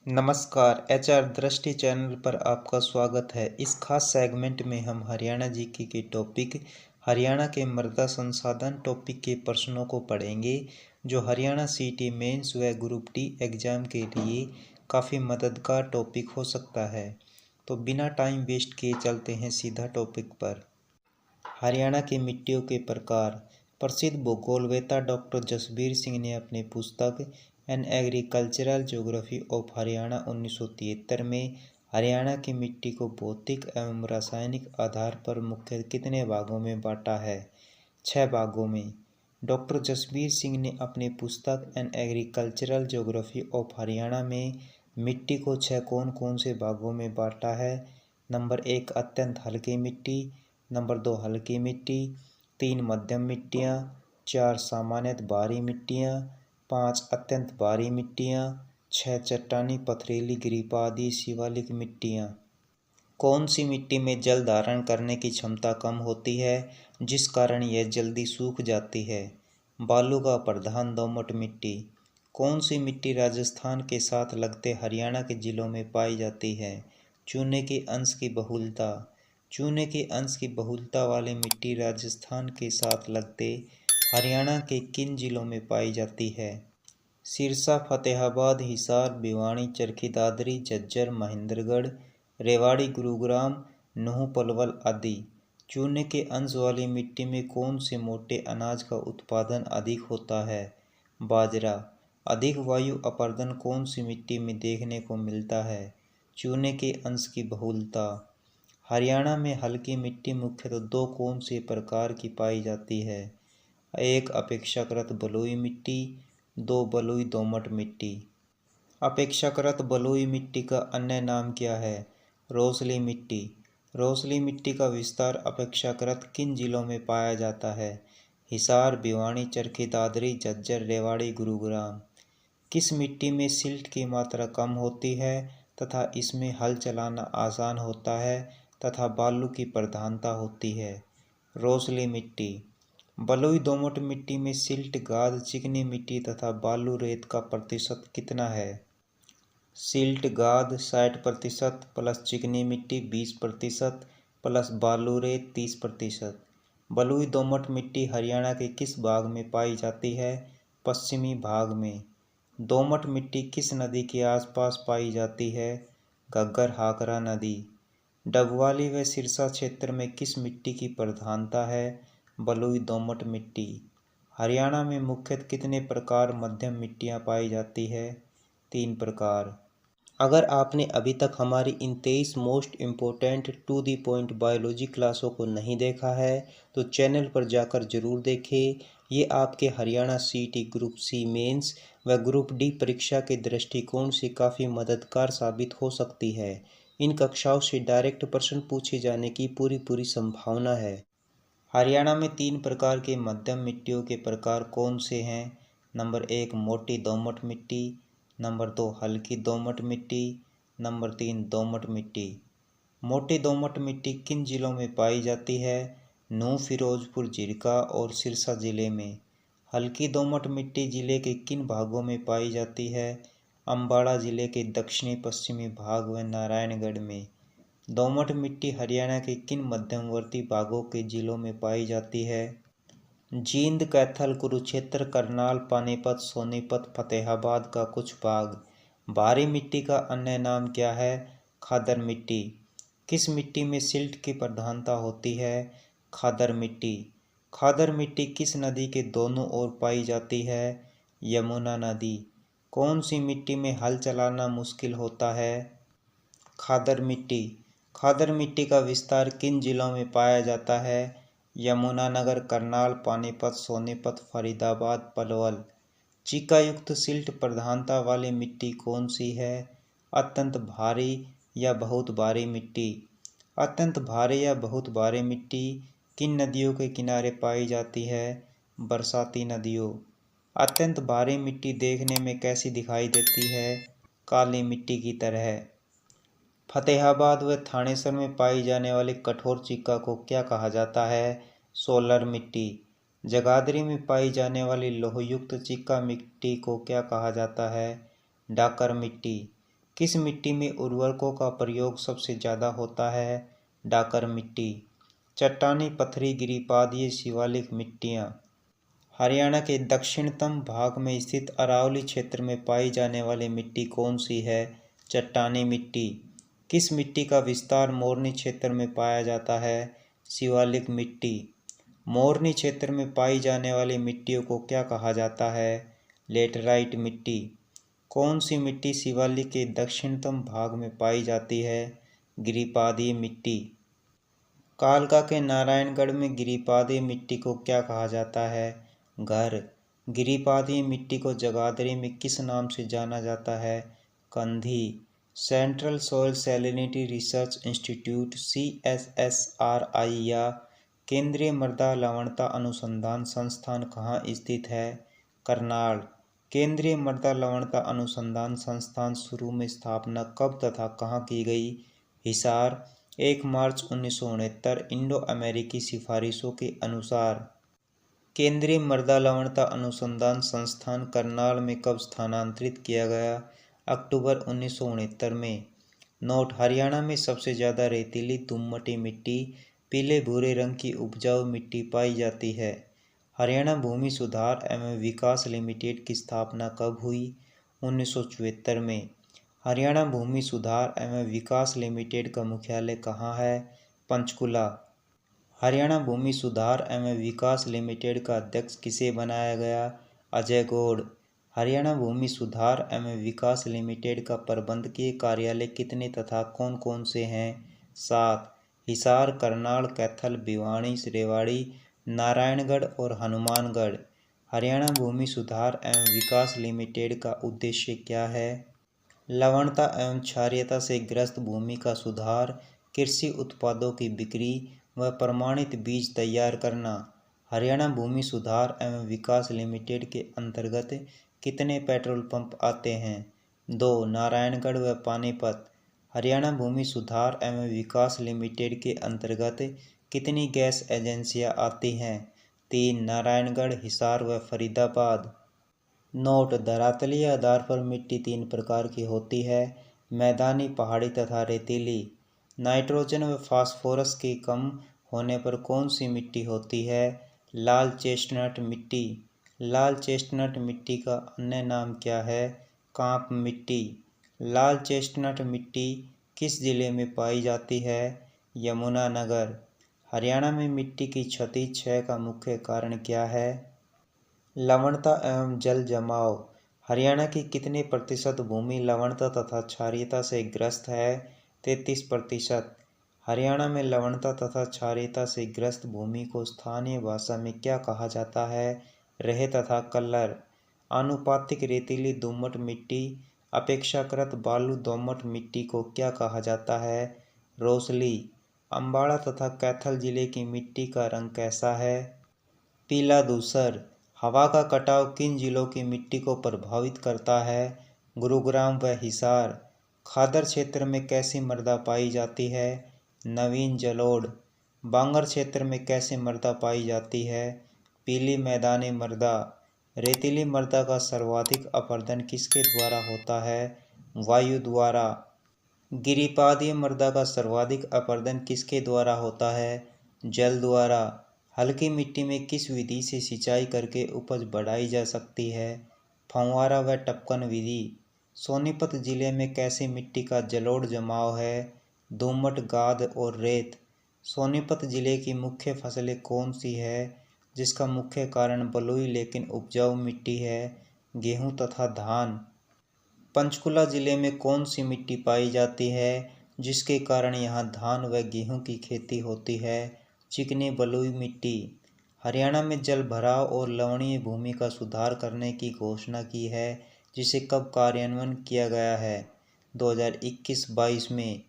नमस्कार, एचआर दृष्टि चैनल पर आपका स्वागत है। इस खास सेगमेंट में हम हरियाणा जीके के टॉपिक हरियाणा के मृदा संसाधन टॉपिक के प्रश्नों को पढ़ेंगे, जो हरियाणा सीटी मेंस व ग्रुप डी एग्जाम के लिए काफ़ी मददगार टॉपिक हो सकता है। तो बिना टाइम वेस्ट किए चलते हैं सीधा टॉपिक पर। हरियाणा की मिट्टियों के प्रकार। प्रसिद्ध भूगोलवेत्ता डॉक्टर जसबीर सिंह ने अपनी पुस्तक an agricultural geography of Haryana 1973 में हरियाणा की मिट्टी को भौतिक एवं रासायनिक आधार पर मुख्य कितने भागों में बांटा है? 6 भागों में। डॉक्टर जसबीर सिंह ने अपनी पुस्तक an agricultural geography of Haryana में मिट्टी को 6 कौन कौन से भागों में बांटा है? नंबर 1 अत्यंत हल्की मिट्टी, नंबर 2 हल्की मिट्टी, 3 मध्यम मिट्टियाँ, 4 सामान्यतः भारी मिट्टियाँ, 5 अत्यंत भारी मिट्टियाँ, 6 चट्टानी पथरीली गिरिपादी शिवालिक मिट्टियाँ। कौन सी मिट्टी में जल धारण करने की क्षमता कम होती है, जिस कारण यह जल्दी सूख जाती है? बालू का प्रधान दोमट मिट्टी। कौन सी मिट्टी राजस्थान के साथ लगते हरियाणा के जिलों में पाई जाती है? चूने के अंश की बहुलता। चूने के अंश की बहुलता वाली मिट्टी राजस्थान के साथ लगते हरियाणा के किन जिलों में पाई जाती है? सिरसा, फतेहाबाद, हिसार, भिवानी, चरखी दादरी, झज्जर, महेंद्रगढ़, रेवाड़ी, गुरुग्राम, नूंह, पलवल आदि। चूने के अंश वाली मिट्टी में कौन से मोटे अनाज का उत्पादन अधिक होता है? बाजरा। अधिक वायु अपरदन कौन सी मिट्टी में देखने को मिलता है? चूने के अंश की बहुलता। हरियाणा में हल्की मिट्टी मुख्यतः 2 कौन से प्रकार की पाई जाती है? 1 अपेक्षाकृत बलुई मिट्टी, 2 बलुई दोमट मिट्टी। अपेक्षाकृत बलुई मिट्टी का अन्य नाम क्या है? रोसली मिट्टी। रोसली मिट्टी का विस्तार अपेक्षाकृत किन जिलों में पाया जाता है? हिसार, भिवानी, चरखी दादरी, झज्जर, रेवाड़ी, गुरुग्राम। किस मिट्टी में सिल्ट की मात्रा कम होती है तथा इसमें हल चलाना आसान होता है तथा बालू की प्रधानता होती है? रोसली मिट्टी। बलुई दोमट मिट्टी में सिल्ट, गाद, चिकनी मिट्टी तथा बालू रेत का प्रतिशत कितना है? सिल्ट गाद 60% प्लस चिकनी मिट्टी 20% प्लस बालू रेत 30%। बलुई दोमट मिट्टी हरियाणा के किस भाग में पाई जाती है? पश्चिमी भाग में। दोमट मिट्टी किस नदी के आसपास पाई जाती है? घग्गर हाकरा नदी। डबवाली व सिरसा क्षेत्र में किस मिट्टी की प्रधानता है? बलुई दोमट मिट्टी। हरियाणा में मुख्यतः कितने प्रकार मध्यम मिट्टियाँ पाई जाती है? 3 प्रकार। अगर आपने अभी तक हमारी इन 23 most important to the point biology क्लासों को नहीं देखा है तो चैनल पर जाकर ज़रूर देखें। ये आपके हरियाणा सीटी ग्रुप सी मेंस व ग्रुप डी परीक्षा के दृष्टिकोण से काफ़ी मददगार साबित हो सकती है। इन कक्षाओं से डायरेक्ट प्रश्न पूछे जाने की पूरी संभावना है। हरियाणा में 3 प्रकार के मध्यम मिट्टियों के प्रकार कौन से हैं? नंबर 1 मोटी दोमट मिट्टी, नंबर 2 हल्की दोमट मिट्टी, नंबर 3 दोमट मिट्टी। मोटी दोमट मिट्टी किन जिलों में पाई जाती है? नूंह, फिरोजपुर, झिरका और सिरसा जिले में। हल्की दोमट मिट्टी जिले के किन भागों में पाई जाती है? अम्बाड़ा जिले के दक्षिणी पश्चिमी भाग व नारायणगढ़ में। दोमट मिट्टी हरियाणा के किन मध्यवर्ती भागों के जिलों में पाई जाती है? जींद, कैथल, कुरुक्षेत्र, करनाल, पानीपत, सोनीपत, फतेहाबाद का कुछ भाग। भारी मिट्टी का अन्य नाम क्या है? खादर मिट्टी। किस मिट्टी में सिल्ट की प्रधानता होती है? खादर मिट्टी। खादर मिट्टी किस नदी के दोनों ओर पाई जाती है? यमुना नदी। कौन सी मिट्टी में हल चलाना मुश्किल होता है? खादर मिट्टी। खादर मिट्टी का विस्तार किन जिलों में पाया जाता है? यमुनानगर, करनाल, पानीपत, सोनीपत, फरीदाबाद, पलवल। चीकायुक्त सिल्ट प्रधानता वाली मिट्टी कौन सी है? अत्यंत भारी या बहुत भारी मिट्टी। अत्यंत भारी या बहुत भारी मिट्टी किन नदियों के किनारे पाई जाती है? बरसाती नदियों। अत्यंत भारी मिट्टी देखने में कैसी दिखाई देती है? काली मिट्टी की तरह। फतेहाबाद व थानेसर में पाई जाने वाली कठोर चिक्का को क्या कहा जाता है? सोलर मिट्टी। जगाधरी में पाई जाने वाली लोहयुक्त चिक्का मिट्टी को क्या कहा जाता है? डाकर मिट्टी। किस मिट्टी में उर्वरकों का प्रयोग सबसे ज़्यादा होता है? डाकर मिट्टी। चट्टानी, पत्थरी, गिरिपादीय, शिवालिक मिट्टियाँ। हरियाणा के दक्षिणतम भाग में स्थित अरावली क्षेत्र में पाई जाने वाली मिट्टी कौन सी है? चट्टानी मिट्टी। किस मिट्टी का विस्तार मोरनी क्षेत्र में पाया जाता है? शिवालिक मिट्टी। मोरनी क्षेत्र में पाई जाने वाली मिट्टियों को क्या कहा जाता है? लेटराइट मिट्टी। कौन सी मिट्टी शिवालिक के दक्षिणतम भाग में पाई जाती है? गिरिपादीय मिट्टी। कालका के नारायणगढ़ में गिरिपादीय मिट्टी को क्या कहा जाता है? घर। गिरिपादीय मिट्टी को जगाधरी में किस नाम से जाना जाता है? कंधी। Central soil salinity research institute CSSRI या केंद्रीय मृदा लवणता अनुसंधान संस्थान कहाँ स्थित है? करनाल। केंद्रीय मृदा लवणता अनुसंधान संस्थान शुरू में स्थापना कब तथा कहाँ की गई? हिसार, 1 मार्च 1969 इंडो अमेरिकी सिफारिशों के अनुसार। केंद्रीय मृदा लवणता अनुसंधान संस्थान करनाल में कब स्थानांतरित किया गया? अक्टूबर 1969 में। नोट: हरियाणा में सबसे ज़्यादा रेतीली दोमट मिट्टी, पीले भूरे रंग की उपजाऊ मिट्टी पाई जाती है। हरियाणा भूमि सुधार एवं विकास लिमिटेड की स्थापना कब हुई? 1974 में। हरियाणा भूमि सुधार एवं विकास लिमिटेड का मुख्यालय कहाँ है? पंचकुला। हरियाणा भूमि सुधार एवं विकास लिमिटेड का अध्यक्ष किसे बनाया गया? अजय गौड़। हरियाणा भूमि सुधार एवं विकास लिमिटेड का प्रबंधकीय कार्यालय कितने तथा कौन कौन से हैं? 7। हिसार, करनाल, कैथल, भिवानी, रेवाड़ी, नारायणगढ़ और हनुमानगढ़। हरियाणा भूमि सुधार एवं विकास लिमिटेड का उद्देश्य क्या है? लवणता एवं क्षारीयता से ग्रस्त भूमि का सुधार, कृषि उत्पादों की बिक्री व प्रमाणित बीज तैयार करना। हरियाणा भूमि सुधार एवं विकास लिमिटेड के अंतर्गत कितने पेट्रोल पंप आते हैं? 2, नारायणगढ़ व पानीपत। हरियाणा भूमि सुधार एवं विकास लिमिटेड के अंतर्गत कितनी गैस एजेंसियां आती हैं? 3, नारायणगढ़, हिसार व फरीदाबाद। नोट: धरातलीय आधार पर मिट्टी 3 प्रकार की होती है: मैदानी, पहाड़ी तथा रेतीली। नाइट्रोजन व फास्फोरस के कम होने पर कौन सी मिट्टी होती है? लाल चेस्टनट मिट्टी। लाल चेस्टनट मिट्टी का अन्य नाम क्या है? कांप मिट्टी। लाल चेस्टनट मिट्टी किस जिले में पाई जाती है? यमुनानगर। हरियाणा में मिट्टी की क्षति क्षय का मुख्य कारण क्या है? लवणता एवं जल जमाव। हरियाणा की कितने प्रतिशत भूमि लवणता तथा क्षारीयता से ग्रस्त है? 33%। हरियाणा में लवणता तथा क्षारीयता से ग्रस्त भूमि को स्थानीय भाषा में क्या कहा जाता है? रेत तथा कल्लर। आनुपातिक रेतीली दोमट मिट्टी अपेक्षाकृत बालू दोमट मिट्टी को क्या कहा जाता है? रोसली। अम्बाड़ा तथा कैथल जिले की मिट्टी का रंग कैसा है? पीला धूसर। हवा का कटाव किन जिलों की मिट्टी को प्रभावित करता है? गुरुग्राम व हिसार। खादर क्षेत्र में कैसी मृदा पाई जाती है? नवीन जलोढ़। बांगर क्षेत्र में कैसी मृदा पाई जाती है? पीली मैदानी मृदा। रेतीली मृदा का सर्वाधिक अपरदन किसके द्वारा होता है? वायु द्वारा। गिरिपादीय मृदा का सर्वाधिक अपरदन किसके द्वारा होता है? जल द्वारा। हल्की मिट्टी में किस विधि से सिंचाई करके उपज बढ़ाई जा सकती है? फव्वारा व टपकन विधि। सोनीपत जिले में कैसी मिट्टी का जलोढ़ जमाव है? दोमट, गाद और रेत। सोनीपत जिले की मुख्य फसलें कौन सी है जिसका मुख्य कारण बलुई लेकिन उपजाऊ मिट्टी है? गेहूँ तथा धान। पंचकुला जिले में कौन सी मिट्टी पाई जाती है जिसके कारण यहाँ धान व गेहूँ की खेती होती है? चिकनी बलुई मिट्टी। हरियाणा में जल भराव और लवणीय भूमि का सुधार करने की घोषणा की है जिसे कब कार्यान्वयन किया गया है? 2021-22 में।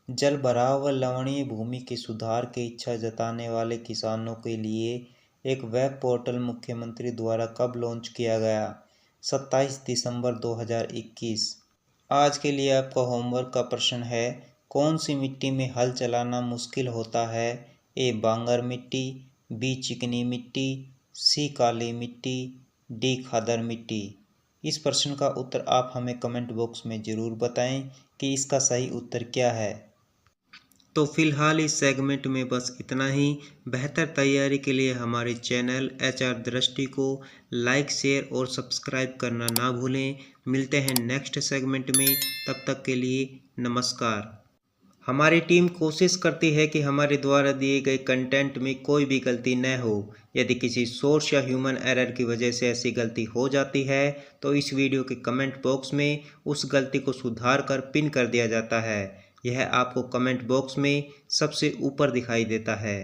जल भराव व लवणीय भूमि के सुधार की इच्छा जताने वाले किसानों के लिए एक वेब पोर्टल मुख्यमंत्री द्वारा कब लॉन्च किया गया? 27 दिसंबर 2021। आज के लिए आपका होमवर्क का प्रश्न है: कौन सी मिट्टी में हल चलाना मुश्किल होता है? ए बांगर मिट्टी, बी चिकनी मिट्टी, सी काली मिट्टी, डी खादर मिट्टी। इस प्रश्न का उत्तर आप हमें कमेंट बॉक्स में ज़रूर बताएं कि इसका सही उत्तर क्या है। तो फिलहाल इस सेगमेंट में बस इतना ही। बेहतर तैयारी के लिए हमारे चैनल HR दृष्टि को लाइक, शेयर और सब्सक्राइब करना ना भूलें। मिलते हैं नेक्स्ट सेगमेंट में, तब तक के लिए नमस्कार। हमारी टीम कोशिश करती है कि हमारे द्वारा दिए गए कंटेंट में कोई भी गलती न हो। यदि किसी सोर्स या ह्यूमन एरर की वजह से ऐसी गलती हो जाती है तो इस वीडियो के कमेंट बॉक्स में उस गलती को सुधार कर पिन कर दिया जाता है। यह आपको कमेंट बॉक्स में सबसे ऊपर दिखाई देता है।